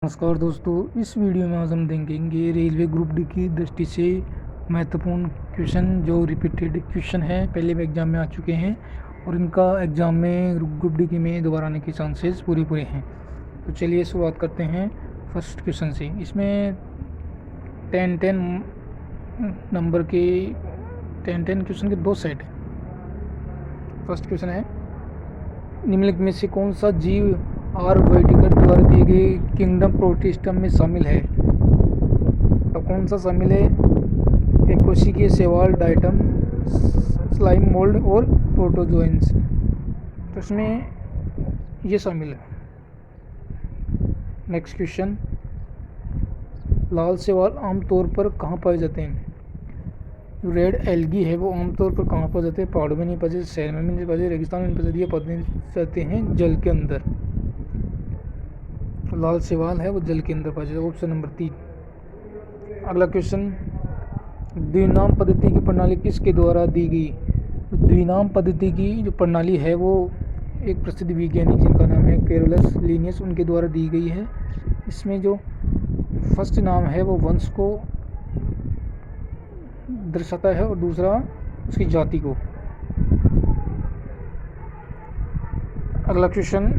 नमस्कार दोस्तों, इस वीडियो में आज हम देखेंगे रेलवे ग्रुप डी की दृष्टि से महत्वपूर्ण क्वेश्चन जो रिपीटेड क्वेश्चन है, पहले भी एग्ज़ाम में आ चुके हैं और इनका एग्ज़ाम में ग्रुप डी की में दोबारा आने के चांसेस पूरे हैं। तो चलिए शुरुआत करते हैं फर्स्ट क्वेश्चन से। इसमें 10 नंबर के 10 क्वेश्चन के दो सेट हैं। फर्स्ट क्वेश्चन है, निम्नलिखित में से कौन सा जीव आर वाइटिकर द्वारा दिए गए किंगडम प्रोटिस्टम में शामिल है? तो कौन सा शामिल है? एक कोशिकीय शैवाल, डाइटम, स्लाइम मोल्ड और प्रोटोजोएंस। तो इसमें ये शामिल है। नेक्स्ट क्वेश्चन, लाल शैवाल आमतौर पर कहाँ पाए जाते हैं? जो रेड एल्गी है वो आमतौर पर कहाँ पाए जाते हैं? पहाड़ों में नहीं पाए जाते, शहर में नहीं पाए जाते, रेगिस्तान में पाए जाते, पाए जाते हैं जल के अंदर। तो लाल शैवाल है वो जल के अंदर पाए जाते हैं। Option number 3। अगला क्वेश्चन, द्विनाम पद्धति की प्रणाली किसके द्वारा दी गई? तो द्विनाम पद्धति की जो प्रणाली है वो एक प्रसिद्ध वैज्ञानिक जिनका नाम है कैरोलस लिनियस, उनके द्वारा दी गई है। इसमें जो फर्स्ट नाम है वो वंश को दर्शाता है और दूसरा उसकी जाति को। अगला क्वेश्चन,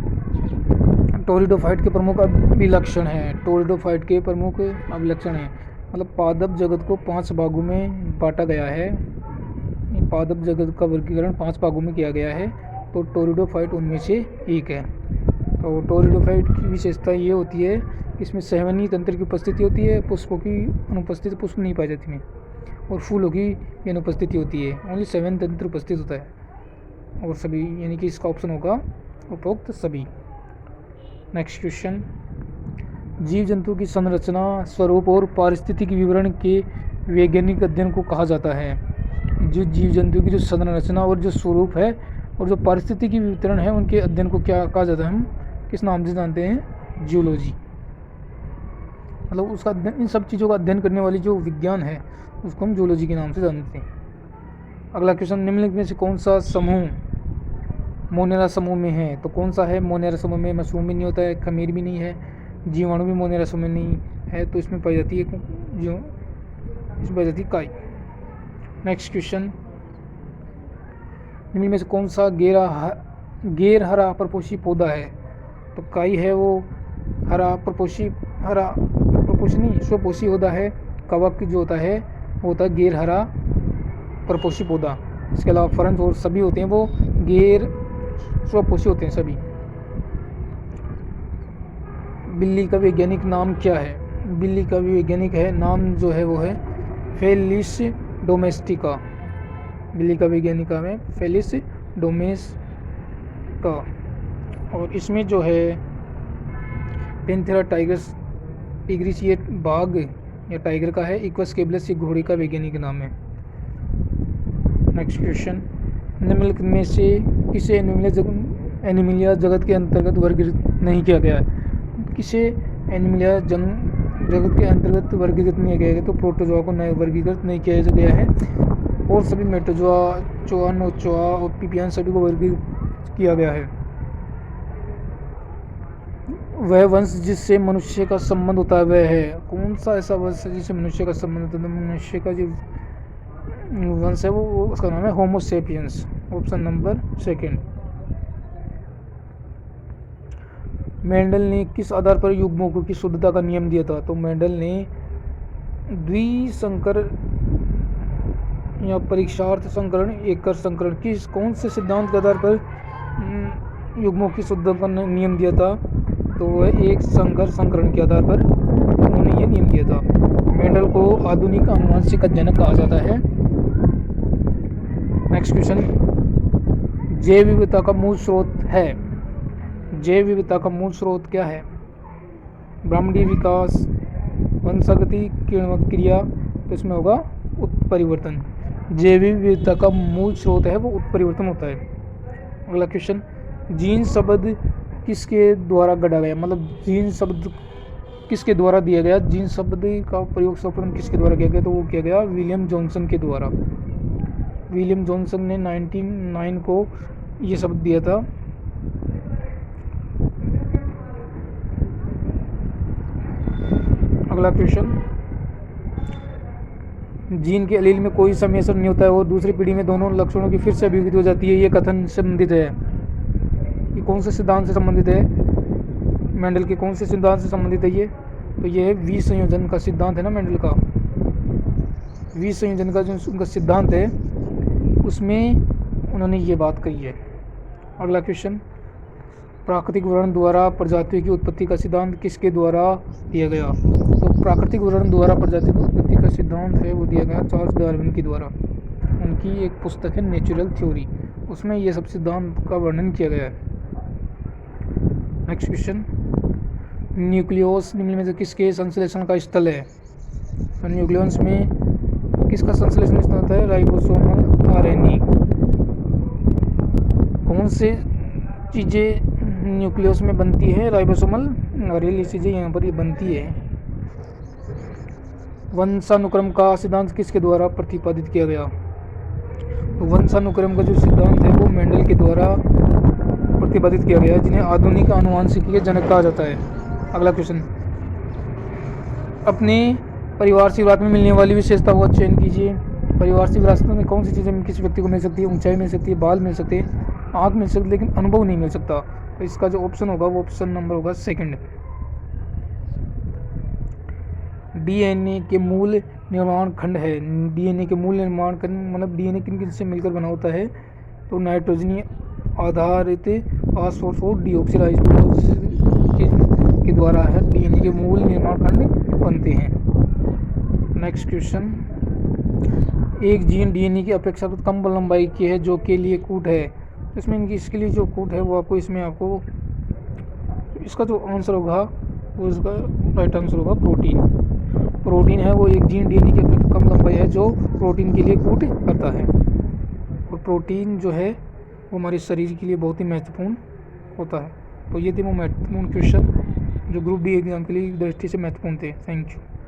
टोरिडोफाइट के प्रमुख अभिलक्षण है। टोरिडोफाइट के प्रमुख अभिलक्षण है मतलब पादप जगत को 5 भागों में बांटा गया है। पादप जगत का वर्गीकरण 5 भागों में किया गया है, तो टोरिडोफाइट उनमें से एक है। तो टोरिडोफाइट की विशेषता ये होती है कि इसमें सहवनीय तंत्र की उपस्थिति होती है, पुष्पों की अनुपस्थिति, पुष्प नहीं पाए जाते हैं, और फूलों की अनुपस्थिति होती है। ओनली 7 तंत्र उपस्थित होता है और सभी, यानी कि इसका ऑप्शन होगा उपरोक्त सभी। नेक्स्ट क्वेश्चन, जीव जंतु की संरचना, स्वरूप और पारिस्थितिक विवरण के वैज्ञानिक अध्ययन को कहा जाता है? जो जीव जंतु की जो संरचना और जो स्वरूप है और जो पारिस्थितिक विवरण है उनके अध्ययन को क्या कहा जाता है? हम किस नाम से जानते हैं? जियोलॉजी। मतलब उसका इन सब चीज़ों का अध्ययन करने वाली जो विज्ञान है उसको हम जियोलॉजी के नाम से जानते हैं। अगला क्वेश्चन, निम्नलिखित में से कौन सा समूह मोनेरा समूह में है? तो कौन सा है मोनेरा समूह में? मशरूम भी नहीं होता है, खमीर भी नहीं है, जीवाणु भी मोनेरा समूह में नहीं है, तो इसमें पाई जाती है जो इसमें पाई जाती है काई। नेक्स्ट क्वेश्चन, निम्न में से कौन सा गैर हरा प्रपोषी पौधा है? तो काई है वो हरा प्रपोषी नहीं स्वपोषी होता है। कवक जो होता है वो होता है गैर हरा प्रपोषी पौधा। इसके अलावा फरन और सभी होते हैं वो गैर स्वपोषी होते हैं सभी। बिल्ली का वैज्ञानिक नाम क्या है? बिल्ली का भी वैज्ञानिक है नाम जो है वो है फेलिस डोमेस्टिका। बिल्ली का वैज्ञानिक नाम है फेलिस डोमेस्टिका। और इसमें जो है पेंथेरा टिग्रिस ये बाघ या टाइगर का है। इक्वस केबलस ये घोड़े का वैज्ञानिक नाम है। नेक्स्ट क्वेश्चन, निम्नलिखित में से किसे एनिमिलिया जगत के अंतर्गत वर्गीकृत नहीं किया गया है? किसे एनिमिलिया जगत के अंतर्गत वर्गीकृत नहीं किया गया? तो प्रोटोजोआ को वर्गीकृत नहीं किया गया है और सभी मेटोजोआ, चोआ, नोचोआ और पिपियन सभी को वर्गीकृत किया गया है। वह वंश जिससे मनुष्य का संबंध होता है वह है? कौन सा ऐसा वंश है जिससे मनुष्य का संबंध होता है? मनुष्य का जो वंश है वो उसका नाम है होमो सेपियंस। Option number 2। मेंडल ने किस आधार पर युग्मकों की शुद्धता का नियम दिया था? तो मेंडल ने द्विसंकर या परीक्षार्थ संकरण, एकर संकरण, कौन से सिद्धांत के आधार पर युग्मों की शुद्धता का नियम दिया था? तो वह एक संकर संकरण के आधार पर उन्होंने ये नियम दिया था। मेंडल को आधुनिक आनुवंशिक का जनक कहा जाता है। नेक्स्ट क्वेश्चन, जैव विविधता का मूल स्रोत है? जैव विविधता का मूल स्रोत क्या है? ब्रह्मांडीय विकास, वंशागति, किण्वक क्रिया, तो इसमें होगा उत्परिवर्तन। जैव विविधता का मूल स्रोत है वो उत्परिवर्तन होता है। अगला क्वेश्चन, जीन शब्द किसके द्वारा गढ़ा गया? मतलब जीन शब्द किसके द्वारा दिया गया? जीन शब्द का प्रयोग सर्वप्रथम किसके द्वारा किया गया? तो वो किया गया विलियम जॉनसन के द्वारा। विलियम जॉनसन ने 1909 को ये शब्द दिया था। अगला क्वेश्चन, जीन के एलील में कोई सम्मिश्रण नहीं होता है और दूसरी पीढ़ी में दोनों लक्षणों की फिर से अभिव्यक्ति हो जाती है, ये कथन संबंधित है। ये कौन से सिद्धांत से संबंधित है? मेंडल के कौन से सिद्धांत से संबंधित है ये? तो ये है विसंयोजन का सिद्धांत है ना, मेंडल का विसंयोजन का जो उनका सिद्धांत है उसमें उन्होंने ये बात कही है। अगला क्वेश्चन, प्राकृतिक वर्णन द्वारा प्रजातियों की उत्पत्ति का सिद्धांत किसके द्वारा दिया गया? तो प्राकृतिक वर्णन द्वारा प्रजातियों की उत्पत्ति का सिद्धांत है वो दिया गया चार्ल्स डार्विन के द्वारा। उनकी एक पुस्तक है नेचुरल थ्योरी, उसमें ये सब सिद्धांत का वर्णन किया गया है। नेक्स्ट क्वेश्चन, न्यूक्लियस निम्न में से किसके संश्लेषण का स्थल है? तो न्यूक्लियस में किसका संश्लेषण स्थल होता है? Ribosomal RNA. कौन से चीज़ें न्यूक्लियस में बनती है? राइबोसोमल आरएनए चीज़ें यहाँ पर ये बनती है। वंशानुक्रम का सिद्धांत किसके द्वारा प्रतिपादित किया गया? तो वंशानुक्रम का जो सिद्धांत है वो मेंडल के द्वारा प्रतिपादित किया गया, जिन्हें आधुनिक आनुवंशिकी के जनक कहा जाता है। अगला क्वेश्चन, अपने परिवार से विरासत में मिलने वाली विशेषता का चयन कीजिए। परिवार से विरासत में कौन सी चीज़ें किसी व्यक्ति को मिल सकती है? ऊंचाई मिल सकती है, बाल मिल सकते हैं, आँख मिल सकती है, लेकिन अनुभव नहीं मिल सकता। तो इसका जो ऑप्शन होगा वो ऑप्शन नंबर होगा सेकंड। डीएनए के मूल निर्माण खंड है। डीएनए के मूल निर्माण खंड मतलब डीएनए किन किन से मिलकर बना होता है? तो नाइट्रोजनी आधारित फॉस्फोर डीऑक्सीराइबोज के द्वारा है डीएनए के मूल निर्माण खंड बनते हैं। नेक्स्ट क्वेश्चन, एक जीन डीएनए की अपेक्षाकृत कम लंबाई की है जो के लिए कूट है। इसमें इनकी इसके लिए जो कूट है वो आपको इसमें आपको इसका जो आंसर होगा वो इसका राइट आंसर होगा प्रोटीन। प्रोटीन है वो एक जीन डीएनए की अपेक्षा कम लंबाई है जो प्रोटीन के लिए कूट करता है। और प्रोटीन जो है वो हमारे शरीर के लिए बहुत ही महत्वपूर्ण होता है। तो ये थे वो महत्वपूर्ण क्वेश्चन जो ग्रुप डी एग्जाम के लिए दृष्टि से महत्वपूर्ण थे। Thank you.